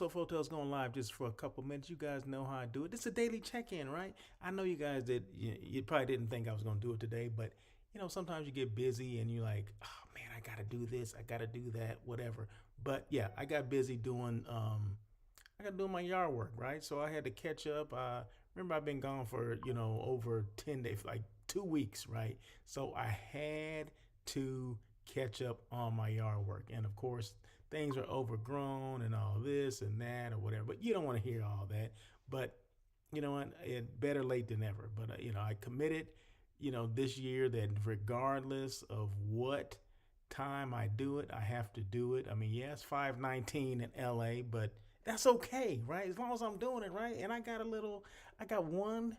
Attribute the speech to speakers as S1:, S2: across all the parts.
S1: Russell of Hotels going live just for a couple minutes. You guys know how I do it. It's a daily check-in, right? I know you guys did. You probably didn't think I was going to do it today, but sometimes you get busy and you're like, oh man, I got to do this, I got to do that, whatever. But yeah, I got busy doing. I got to do my yard work, right? So I had to catch up. Remember, I've been gone for over 10 days, like 2 weeks, right? So I had to catch up on my yard work, and of course, things are overgrown and all this and that or whatever. But you don't want to hear all that. But you know what? It better late than ever. But I committed, this year that regardless of what time I do it, I have to do it. I mean, yes, 519 in LA, but that's okay, right? As long as I'm doing it right. And I got one,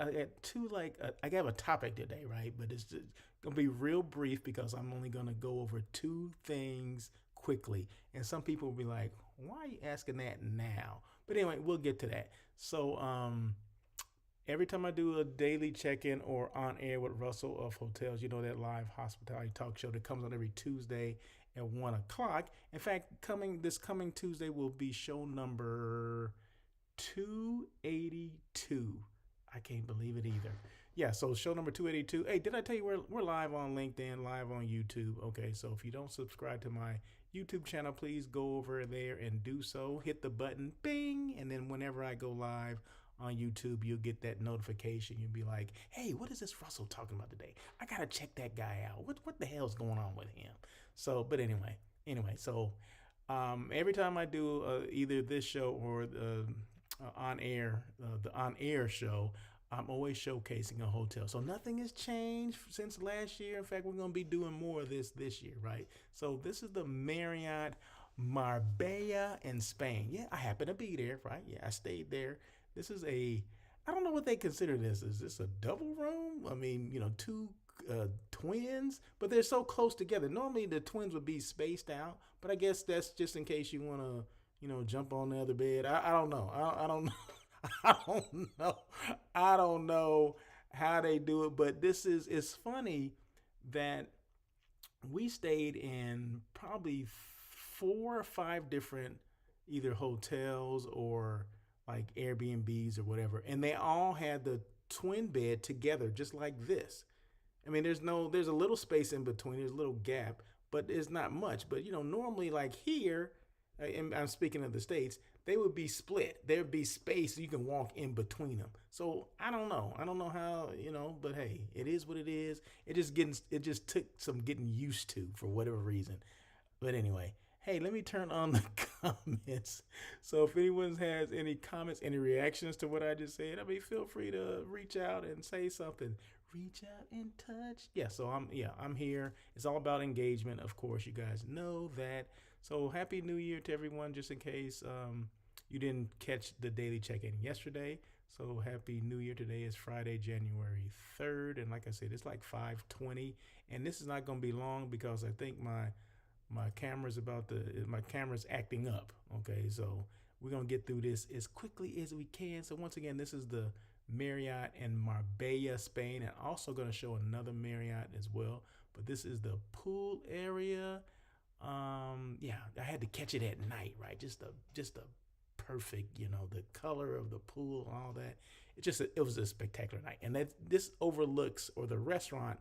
S1: I got two, I have a topic today, right? But it's just gonna be real brief because I'm only gonna go over two things quickly. And some people will be like, why are you asking that now? But anyway, we'll get to that. So, every time I do a daily check-in or on air with Russell of Hotels, that live hospitality talk show that comes on every Tuesday at 1 o'clock. In fact, this coming Tuesday will be show number 282. I can't believe it either. Yeah, so show number 282. Hey, did I tell you we're live on LinkedIn, live on YouTube? Okay, so if you don't subscribe to my YouTube channel, please go over there and do so. Hit the button, bing, and then whenever I go live on YouTube, you'll get that notification. You'll be like, hey, what is this Russell talking about today? I gotta check that guy out. What the hell's going on with him? So, but anyway, so every time I do either this show or the on air show, I'm always showcasing a hotel. So nothing has changed since last year. In fact, we're going to be doing more of this year, right? So this is the Marriott Marbella in Spain. Yeah, I happen to be there, right? Yeah, I stayed there. This is I don't know what they consider this. Is this a double room? I mean, two twins, but they're so close together. Normally the twins would be spaced out, but I guess that's just in case you want to, jump on the other bed. I don't know. I don't know. I don't know. I don't know how they do it, but it's funny that we stayed in probably 4 or 5 different either hotels or like Airbnbs or whatever, and they all had the twin bed together just like this. I mean, there's a little space in between, there's a little gap, but it's not much. But normally like here, and I'm speaking of the States, they would be split. There'd be space so you can walk in between them. So I don't know. I don't know how, but hey, it is what it is. It just took some getting used to for whatever reason. But anyway, hey, let me turn on the comments. So if anyone has any comments, any reactions to what I just said, I mean, feel free to reach out and say something. Reach out and touch. Yeah, so I'm here. It's all about engagement, of course. You guys know that. So happy New Year to everyone, just in case you didn't catch the daily check-in yesterday. So happy New Year. Today is Friday, January 3rd. And like I said, it's like 5:20. And this is not going to be long because I think my camera's acting up. Okay, so we're going to get through this as quickly as we can. So once again, this is the Marriott in Marbella, Spain, and also going to show another Marriott as well. But this is the pool area. Yeah, I had to catch it at night, right? Just a perfect, the color of the pool and all that. It was a spectacular night. And this overlooks, or the restaurant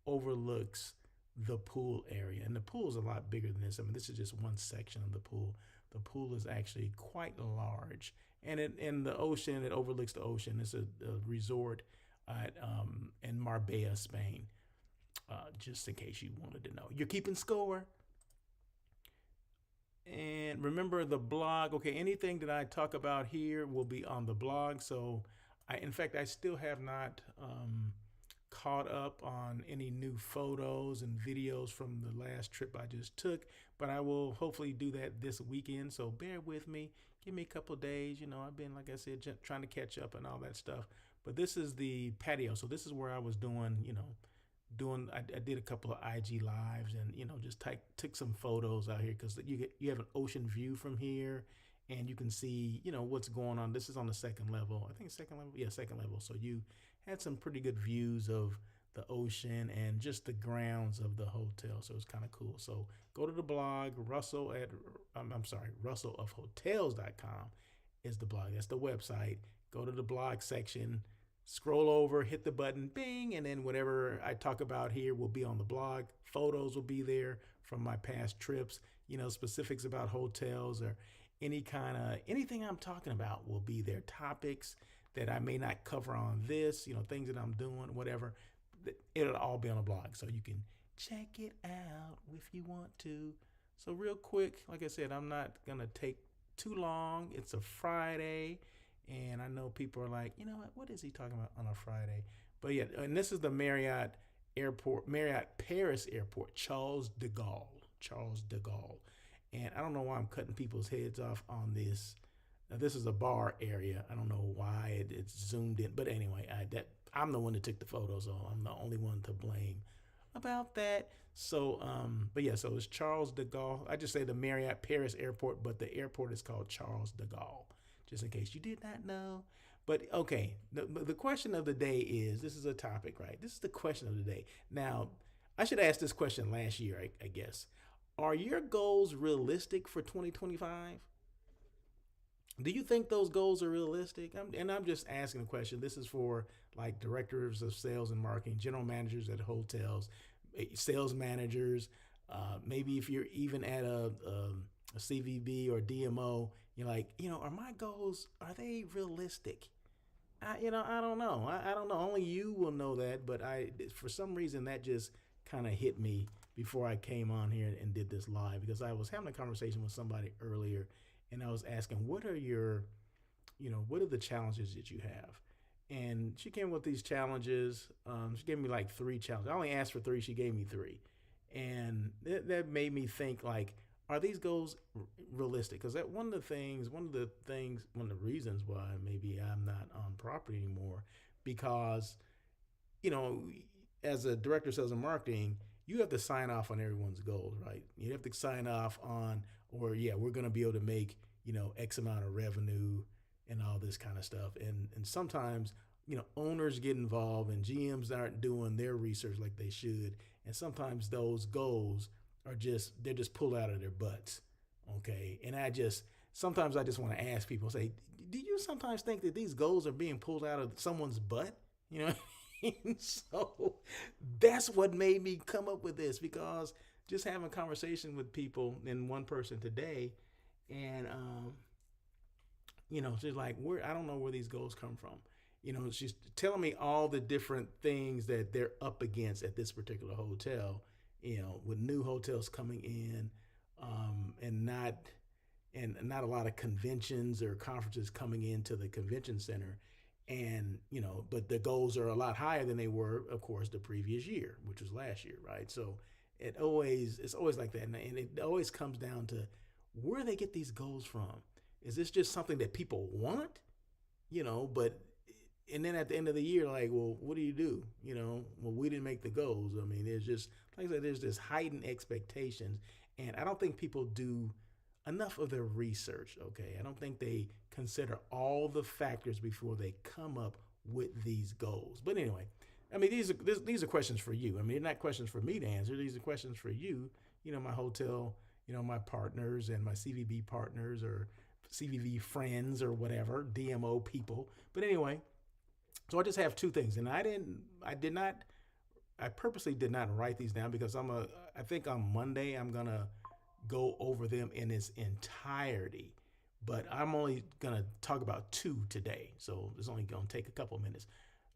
S1: overlooks, the pool area. And the pool is a lot bigger than this. I mean, this is just one section of the pool. The pool is actually quite large. And in the ocean, it overlooks the ocean. It's a resort in Marbella, Spain. Just in case you wanted to know. You're keeping score. And remember the blog. Okay, anything that I talk about here will be on the blog. So, in fact, I still have not caught up on any new photos and videos from the last trip I just took, but I will hopefully do that this weekend. So bear with me. Give me a couple of days. I've been, like I said, trying to catch up and all that stuff. But this is the patio. So this is where I was I did a couple of IG lives and just took some photos out here because you have an ocean view from here and you can see what's going on. This is on the second level. I think second level. Yeah, second level. So you had some pretty good views of the ocean, and just the grounds of the hotel. So it's kind of cool. So go to the blog, I'm sorry, russellofhotels.com is the blog. That's the website. Go to the blog section, scroll over, hit the button, bing, and then whatever I talk about here will be on the blog. Photos will be there from my past trips, specifics about hotels or anything I'm talking about will be there. Topics that I may not cover on this, things that I'm doing, whatever. It'll all be on the blog. So you can check it out if you want to. So real quick, like I said, I'm not going to take too long. It's a Friday. And I know people are like, what is he talking about on a Friday? But yeah, and this is the Marriott Paris Airport, Charles de Gaulle. Charles de Gaulle. And I don't know why I'm cutting people's heads off on this. Now, this is a bar area. I don't know why it's zoomed in. But anyway, I'm the one that took the photo, so I'm the only one to blame about that. So, but yeah, so it's Charles de Gaulle. I just say the Marriott Paris Airport, but the airport is called Charles de Gaulle, just in case you did not know. But okay, the question of the day is, this is a topic, right? This is the question of the day. Now, I should ask this question last year, I guess. Are your goals realistic for 2025? Do you think those goals are realistic? I'm just asking a question. This is for like directors of sales and marketing, general managers at hotels, sales managers. Maybe if you're even at a CVB or DMO, you're like, are my goals, are they realistic? I don't know. I don't know. Only you will know that. But for some reason, that just kind of hit me before I came on here and did this live, because I was having a conversation with somebody earlier, and I was asking, what are the challenges that you have? And she came with these challenges. She gave me like 3 challenges. I only asked for 3. She gave me 3. And that made me think, like, are these goals realistic? Because one of the reasons why maybe I'm not on property anymore, because, as a director of sales and marketing, you have to sign off on everyone's goals, right? You have to sign off on, or yeah, we're going to be able to make, X amount of revenue and all this kind of stuff. And sometimes, owners get involved and GMs aren't doing their research like they should. And sometimes those goals they're just pulled out of their butts. Okay. And sometimes I just want to ask people, say, do you sometimes think that these goals are being pulled out of someone's butt? So that's what made me come up with this, because just having a conversation with people, and one person today, and she's like, I don't know where these goals come from. She's telling me all the different things that they're up against at this particular hotel, with new hotels coming in, and not a lot of conventions or conferences coming into the convention center. And, but the goals are a lot higher than they were, of course, the previous year, which was last year, right? So it's always like that. And it always comes down to where they get these goals from. Is this just something that people want? And then at the end of the year, like, well, what do you do? Well, we didn't make the goals. I mean, there's just, like I said, there's this heightened expectations. And I don't think people do enough of their research, okay? I don't think they consider all the factors before they come up with these goals. But anyway, I mean, these are questions for you. I mean, they're not questions for me to answer. These are questions for you, my hotel, my partners and my CVB partners or CVV friends or whatever, DMO people. But anyway, so I just have 2 things. And I purposely did not write these down, because I think on Monday I'm going to go over them in its entirety, but I'm only going to talk about 2 today. So it's only going to take a couple minutes.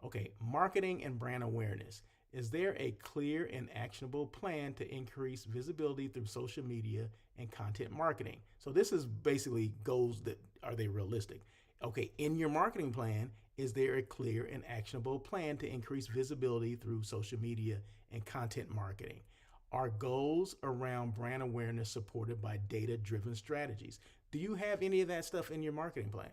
S1: Okay. Marketing and brand awareness. Is there a clear and actionable plan to increase visibility through social media and content marketing? So this is basically goals that, are they realistic? Okay. In your marketing plan, is there a clear and actionable plan to increase visibility through social media and content marketing? Are goals around brand awareness supported by data-driven strategies? Do you have any of that stuff in your marketing plan?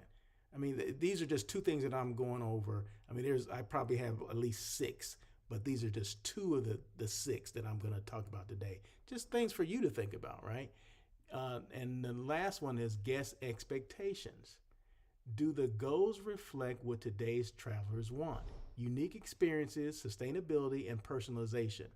S1: I mean, these are just 2 things that I'm going over. I mean, I probably have at least 6, but these are just 2 of the 6 that I'm going to talk about today. Just things for you to think about, right? And the last one is guest expectations. Do the goals reflect what today's travelers want? Unique experiences, sustainability, and personalization.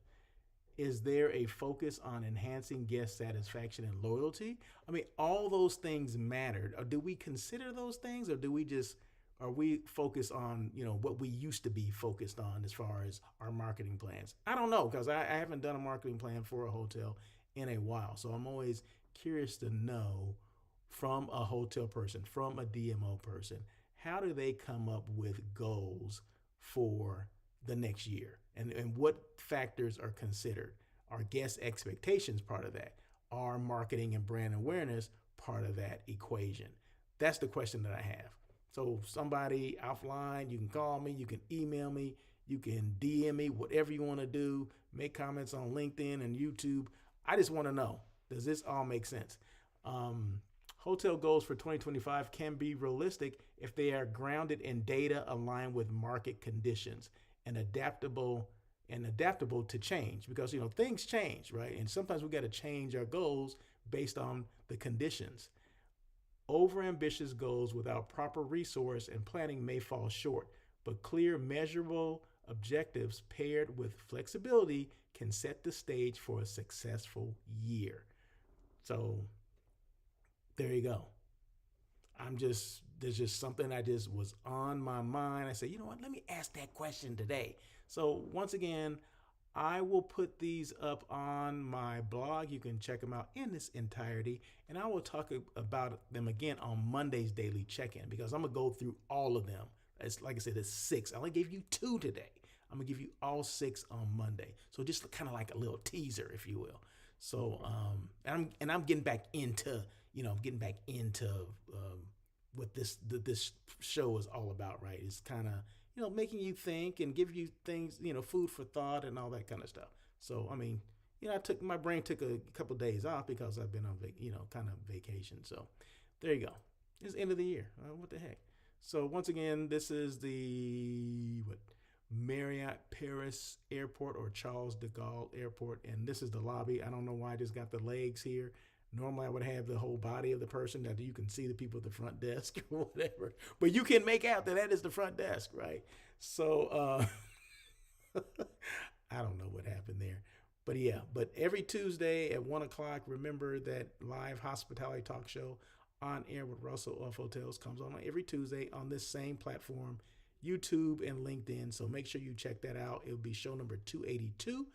S1: Is there a focus on enhancing guest satisfaction and loyalty? I mean, all those things mattered. Or do we consider those things, or do we just are we focused on what we used to be focused on as far as our marketing plans? I don't know because I haven't done a marketing plan for a hotel in a while, so I'm always curious to know from a hotel person, from a DMO person, how do they come up with goals for the next year? And what factors are considered? Are guest expectations part of that? Are marketing and brand awareness part of that equation? That's the question that I have. So, somebody offline, you can call me, you can email me, you can DM me, whatever you want to do, make comments on LinkedIn and YouTube. I just want to know, does this all make sense? Um, Hotel goals for 2025 can be realistic if they are grounded in data aligned with market conditions and adaptable to change, because things change, right? And sometimes we got to change our goals based on the conditions. Overambitious goals without proper resource and planning may fall short, but clear, measurable objectives paired with flexibility can set the stage for a successful year. So there you go. There's just something I just was on my mind. I said, you know what, let me ask that question today. So once again, I will put these up on my blog. You can check them out in this entirety. And I will talk about them again on Monday's daily check-in, because I'm going to go through all of them. It's like I said, it's 6. I only gave you 2 today. I'm going to give you all 6 on Monday. So just kind of like a little teaser, if you will. So, I'm getting back into, getting back into what this show is all about, right? It's kind of, making you think and give you things, food for thought and all that kind of stuff. So, I mean, my brain took a couple of days off because I've been on, kind of vacation. So there you go. It's the end of the year. What the heck? So once again, this is the, Marriott Paris Airport, or Charles de Gaulle Airport. And this is the lobby. I don't know why I just got the legs here. Normally I would have the whole body of the person that you can see the people at the front desk or whatever. But you can make out that is the front desk, right? So I don't know what happened there. But yeah, but every Tuesday at 1 o'clock, remember that live hospitality talk show on air with Russell of Hotels comes on every Tuesday on this same platform, YouTube and LinkedIn. So make sure you check that out. It'll be show number 282.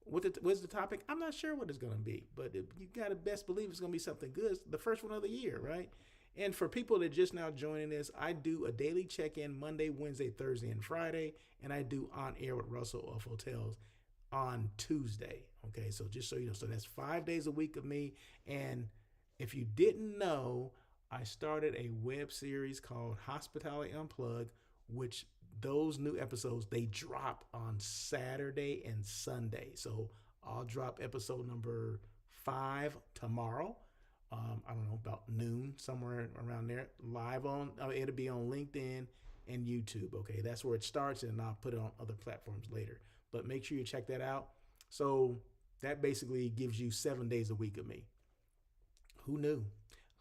S1: What's the topic? I'm not sure what it's going to be, but you got to best believe it's going to be something good. It's the first one of the year, right? And for people that are just now joining us, I do a daily check-in Monday, Wednesday, Thursday, and Friday, and I do on air with Russell of Hotels on Tuesday. Okay, so just so you know, so that's 5 days a week of me. And if you didn't know, I started a web series called Hospitality Unplugged, which those new episodes, they drop on Saturday and Sunday. So I'll drop episode number 5 tomorrow. I don't know, about noon, somewhere around there. Live on, it'll be on LinkedIn and YouTube. Okay, that's where it starts, and I'll put it on other platforms later. But make sure you check that out. So that basically gives you 7 days a week of me. Who knew?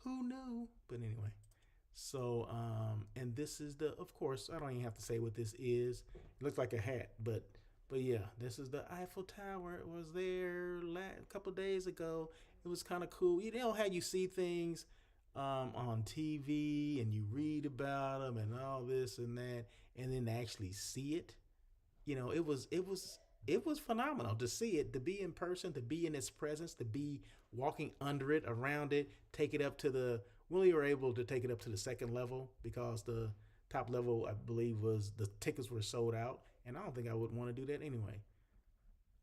S1: Who knew? But anyway. So, and this is of course, I don't even have to say what this is. It looks like a hat, but yeah, this is the Eiffel Tower. It was there a couple days ago. It was kind of cool. You know how you see things on TV and you read about them and all this and that, and then actually see it. It was phenomenal to see it, to be in person, to be in its presence, to be walking under it, around it, take it up to we were able to take it up to the second level because the top level, I believe, was the tickets were sold out, and I don't think I would want to do that anyway.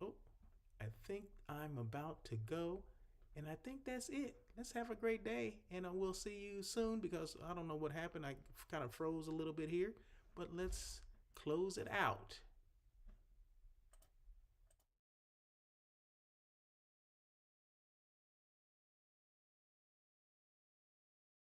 S1: Oh, I think I'm about to go, and I think that's it. Let's have a great day, and we'll see you soon, because I don't know what happened. I kind of froze a little bit here, but let's close it out.